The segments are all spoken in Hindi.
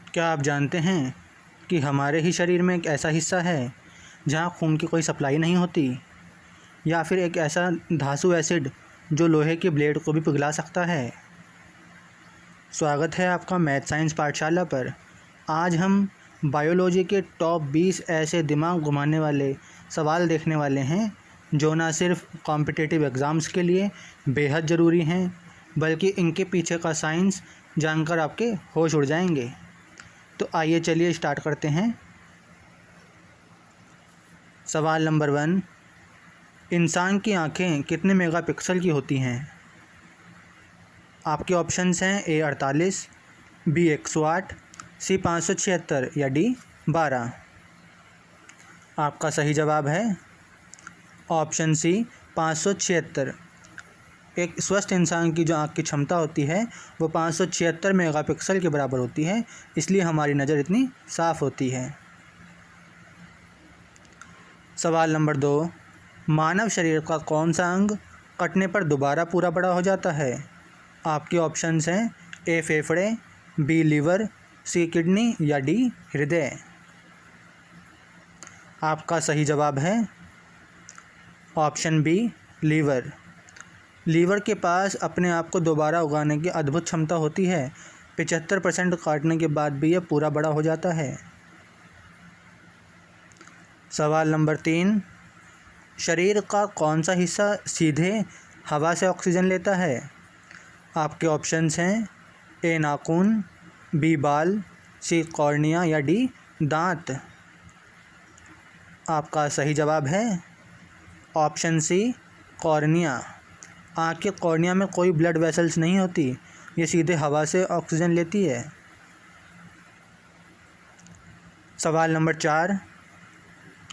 क्या आप जानते हैं कि हमारे ही शरीर में एक ऐसा हिस्सा है जहाँ खून की कोई सप्लाई नहीं होती, या फिर एक ऐसा धांसू एसिड जो लोहे के ब्लेड को भी पिघला सकता है। स्वागत है आपका मैथ साइंस पाठशाला पर। आज हम बायोलॉजी के टॉप 20 ऐसे दिमाग घुमाने वाले सवाल देखने वाले हैं जो ना सिर्फ कॉम्पिटिटिव एग्ज़ाम्स के लिए बेहद ज़रूरी हैं, बल्कि इनके पीछे का साइंस जानकर आपके होश उड़ जाएंगे। तो आइए चलिए स्टार्ट करते हैं। सवाल नंबर 1, इंसान की आँखें कितने मेगापिक्सल की होती हैं? आपके ऑप्शंस हैं ए 48, बी 108, सी 576 या डी 12। आपका सही जवाब है ऑप्शन सी 576। एक स्वस्थ इंसान की जो आँख की क्षमता होती है वो 576 मेगापिक्सल के बराबर होती है, इसलिए हमारी नज़र इतनी साफ़ होती है। सवाल नंबर 2, मानव शरीर का कौन सा अंग कटने पर दोबारा पूरा बड़ा हो जाता है? आपके ऑप्शंस हैं ए फेफड़े, बी लीवर, सी किडनी या डी हृदय। आपका सही जवाब है ऑप्शन बी लीवर। लीवर के पास अपने आप को दोबारा उगाने की अद्भुत क्षमता होती है। 75% काटने के बाद भी यह पूरा बड़ा हो जाता है। सवाल नंबर 3, शरीर का कौन सा हिस्सा सीधे हवा से ऑक्सीजन लेता है? आपके ऑप्शंस हैं ए नाखून, बी बाल, सी कॉर्निया या डी दांत। आपका सही जवाब है ऑप्शन सी कॉर्निया। आँख के कॉर्निया में कोई ब्लड वेसल्स नहीं होती, ये सीधे हवा से ऑक्सीजन लेती है। सवाल नंबर 4,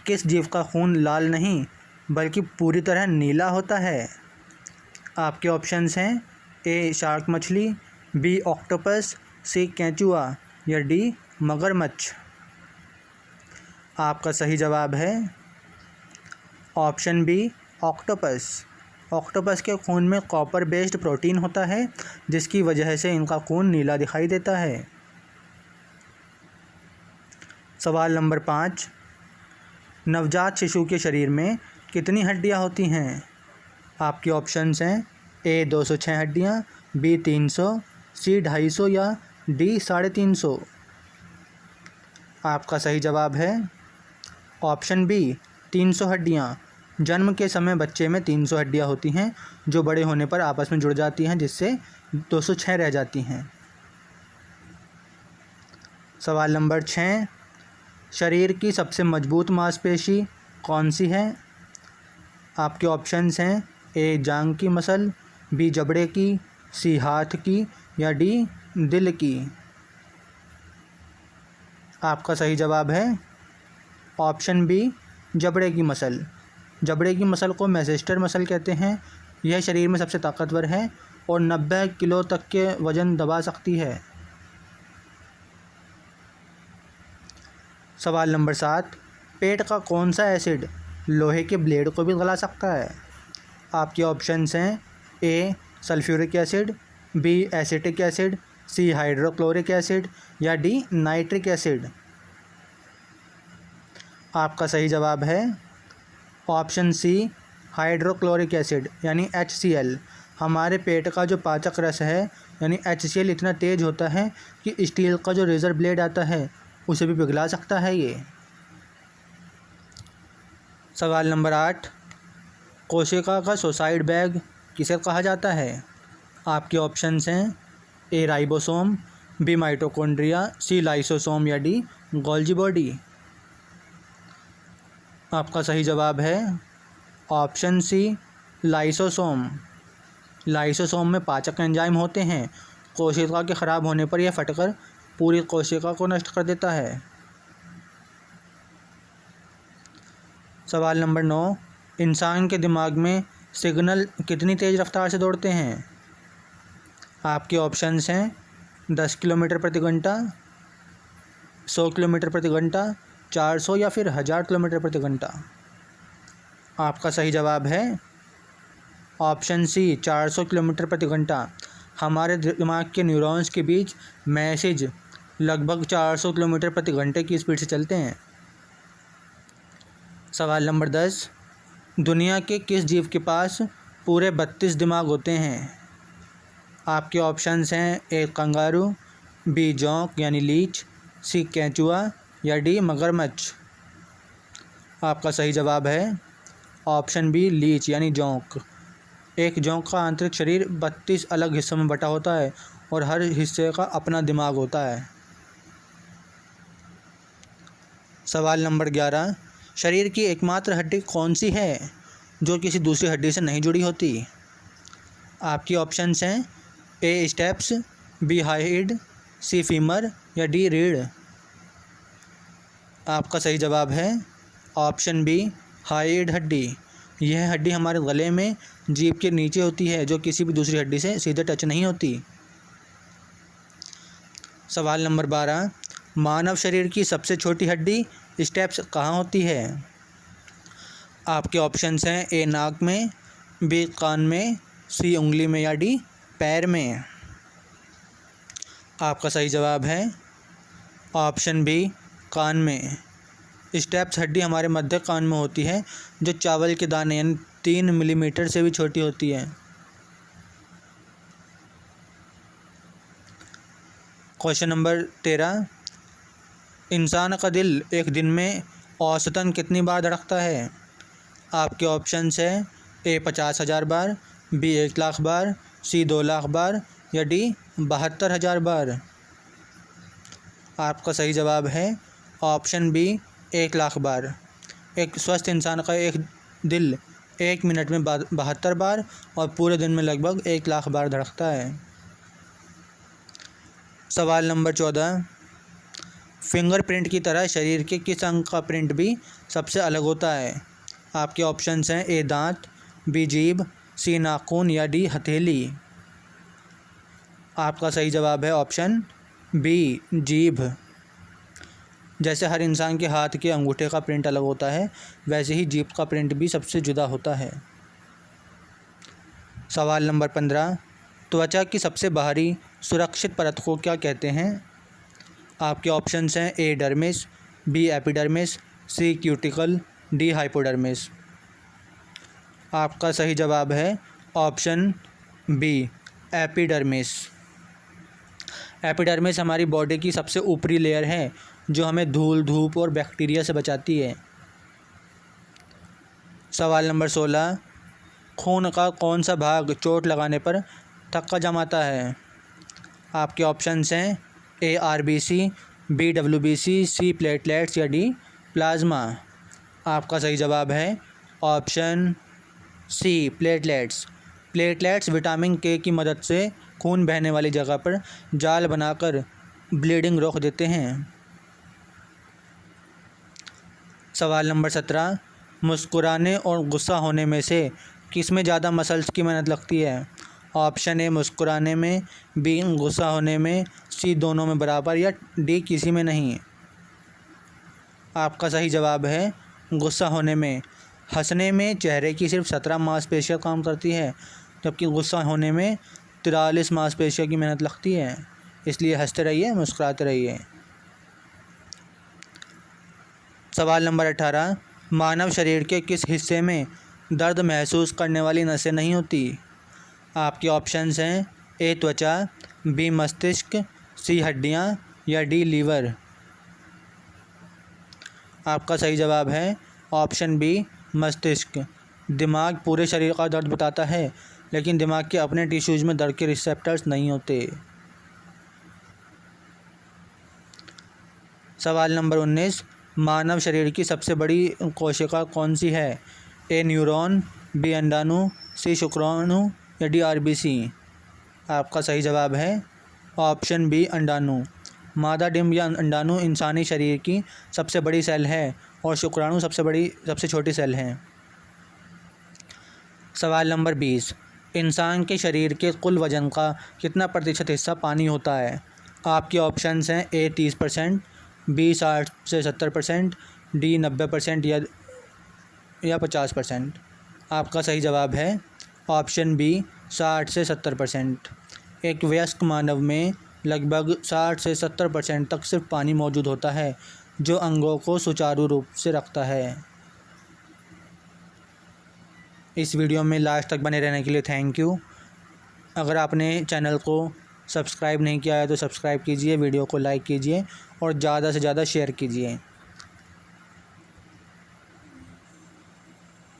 किस जीव का खून लाल नहीं बल्कि पूरी तरह नीला होता है? आपके ऑप्शंस हैं ए शार्क मछली, बी ऑक्टोपस, सी केंचुआ या डी मगरमच्छ। आपका सही जवाब है ऑप्शन बी ऑक्टोपस। ऑक्टोपस के खून में कॉपर बेस्ड प्रोटीन होता है, जिसकी वजह से इनका खून नीला दिखाई देता है। सवाल नंबर 5, नवजात शिशु के शरीर में कितनी हड्डियां होती हैं? आपके ऑप्शंस हैं ए 206 हड्डियां, बी 300, सी 250 या डी 350। आपका सही जवाब है ऑप्शन बी 300 हड्डियां। जन्म के समय बच्चे में 300 हड्डियां होती हैं, जो बड़े होने पर आपस में जुड़ जाती हैं, जिससे 206 रह जाती हैं। सवाल नंबर 6, शरीर की सबसे मजबूत मांसपेशी कौन सी है? आपके ऑप्शंस हैं ए जांघ की मसल, बी जबड़े की, सी हाथ की या डी दिल की। आपका सही जवाब है ऑप्शन बी जबड़े की मसल। जबड़े की मसल को मैसेस्टर मसल कहते हैं। यह शरीर में सबसे ताकतवर है और 90 किलो तक के वज़न दबा सकती है। सवाल नंबर 7, पेट का कौन सा एसिड लोहे के ब्लेड को भी गला सकता है? आपके ऑप्शंस हैं A sulphuric acid, B acetic acid, C hydrochloric acid या डी नाइट्रिक एसिड। आपका सही जवाब है ऑप्शन सी हाइड्रोक्लोरिक एसिड यानी HCl। हमारे पेट का जो पाचक रस है यानी HCl इतना तेज़ होता है कि स्टील का जो रेज़र ब्लेड आता है उसे भी पिघला सकता है ये। सवाल नंबर 8, कोशिका का सुसाइड बैग किसे कहा जाता है? आपके ऑप्शंस हैं A ribosome, B mitochondria, C lysosome या डी गोल्जी बॉडी। आपका सही जवाब है ऑप्शन सी लाइसोसोम। लाइसोसोम में पाचक एंजाइम होते हैं। कोशिका के ख़राब होने पर यह फटकर पूरी कोशिका को नष्ट कर देता है। सवाल नंबर 9, इंसान के दिमाग में सिग्नल कितनी तेज़ रफ्तार से दौड़ते हैं? आपके ऑप्शंस हैं 10 किलोमीटर प्रति घंटा, 100 किलोमीटर प्रति घंटा, 400 या फिर 1000 किलोमीटर प्रति घंटा। आपका सही जवाब है ऑप्शन सी 400 किलोमीटर प्रति घंटा। हमारे दिमाग के न्यूरॉन्स के बीच मैसेज लगभग 400 किलोमीटर प्रति घंटे की स्पीड से चलते हैं। सवाल नंबर 10, दुनिया के किस जीव के पास पूरे 32 दिमाग होते हैं? आपके ऑप्शंस हैं ए कंगारू, बी जोंक यानी लीच, सी केंचुआ या डी मगरमच्छ। आपका सही जवाब है ऑप्शन बी लीच यानी जोंक। एक जोंक का आंतरिक शरीर 32 अलग हिस्सों में बटा होता है और हर हिस्से का अपना दिमाग होता है। सवाल नंबर 11, शरीर की एकमात्र हड्डी कौन सी है जो किसी दूसरी हड्डी से नहीं जुड़ी होती? आपकी ऑप्शंस हैं ए स्टेप्स, बी हाइड, सी फीमर या डी रीढ़। आपका सही जवाब है ऑप्शन बी हाइड हड्डी। यह हड्डी हमारे गले में जीभ के नीचे होती है जो किसी भी दूसरी हड्डी से सीधे टच नहीं होती। सवाल नंबर 12, मानव शरीर की सबसे छोटी हड्डी स्टेप्स कहाँ होती है? आपके ऑप्शंस हैं ए नाक में, बी कान में, सी उंगली में या डी पैर में। आपका सही जवाब है ऑप्शन बी कान में। स्टेप्स हड्डी हमारे मध्य कान में होती है जो चावल के दाने यानी 3 मिलीमीटर से भी छोटी होती है। क्वेश्चन नंबर 13, इंसान का दिल एक दिन में औसतन कितनी बार धड़कता है? आपके ऑप्शंस हैं ए 50,000 बार, बी 1,00,000 बार, सी 2,00,000 बार या डी 72,000 बार। आपका सही जवाब है ऑप्शन बी 1,00,000 बार। एक स्वस्थ इंसान का एक दिल 1 मिनट में 72 बार और पूरे दिन में लगभग 1,00,000 बार धड़कता है। सवाल नंबर 14, फिंगरप्रिंट की तरह शरीर के किस अंग का प्रिंट भी सबसे अलग होता है? आपके ऑप्शंस हैं ए दांत, बी जीभ, सी नाखून या डी हथेली। आपका सही जवाब है ऑप्शन बी जीभ। जैसे हर इंसान के हाथ के अंगूठे का प्रिंट अलग होता है वैसे ही जीभ का प्रिंट भी सबसे जुदा होता है। सवाल नंबर 15, त्वचा की सबसे बाहरी सुरक्षित परत को क्या कहते हैं? आपके ऑप्शंस हैं ए डर्मिस, बी एपिडर्मिस, सी क्यूटिकल, डी हाइपोडर्मिस। आपका सही जवाब है ऑप्शन बी एपिडर्मिस। एपिडर्मिस हमारी बॉडी की सबसे ऊपरी लेयर है जो हमें धूल, धूप और बैक्टीरिया से बचाती है। सवाल नंबर 16, खून का कौन सा भाग चोट लगाने पर थक्का जमाता है? आपके ऑप्शंस हैं A RBC, B WBC, C platelets या डी प्लाज्मा। आपका सही जवाब है option C platelets. Platelets vitamin K की मदद से खून बहने वाली जगह पर जाल बनाकर ब्लीडिंग रोक देते हैं। सवाल नंबर 17, मुस्कुराने और गुस्सा होने में से किस में ज़्यादा मसल्स की मेहनत लगती है? ऑप्शन ए मुस्कुराने में, बी गुस्सा होने में, सी दोनों में बराबर या डी किसी में नहीं। आपका सही जवाब है गुस्सा होने में। हंसने में चेहरे की सिर्फ 17 मांसपेशियाँ काम करती है जबकि गुस्सा होने में 43 मांसपेशियों की मेहनत लगती है। इसलिए हंसते रहिए, मुस्कुराते रहिए। सवाल नंबर 18, मानव शरीर के किस हिस्से में दर्द महसूस करने वाली नसें नहीं होती? आपके ऑप्शंस हैं ए त्वचा, बी मस्तिष्क, सी हड्डियाँ या डी लीवर। आपका सही जवाब है ऑप्शन बी मस्तिष्क। दिमाग पूरे शरीर का दर्द बताता है लेकिन दिमाग के अपने टिश्यूज़ में दर्द के रिसेप्टर्स नहीं होते। सवाल नंबर 19, मानव शरीर की सबसे बड़ी कोशिका कौन सी है? ए न्यूरॉन, बी अंडाणु, सी शुक्राणु या डी आरबीसी। आपका सही जवाब है ऑप्शन बी अंडाणु। मादा डिंब या अंडाणु इंसानी शरीर की सबसे बड़ी सेल है और शुक्राणु सबसे छोटी सेल है। सवाल नंबर 20, इंसान के शरीर के कुल वज़न का कितना प्रतिशत हिस्सा पानी होता है? आपके ऑप्शंस हैं ए 30%, बी 60 से 70%, डी 90% या 50%। आपका सही जवाब है ऑप्शन बी 60 से 70%। एक वयस्क मानव में लगभग 60 से 70% तक सिर्फ पानी मौजूद होता है, जो अंगों को सुचारू रूप से रखता है। इस वीडियो में लास्ट तक बने रहने के लिए थैंक यू। अगर आपने चैनल को सब्सक्राइब नहीं किया है तो सब्सक्राइब कीजिए, वीडियो को लाइक कीजिए और ज़्यादा से ज़्यादा शेयर कीजिए।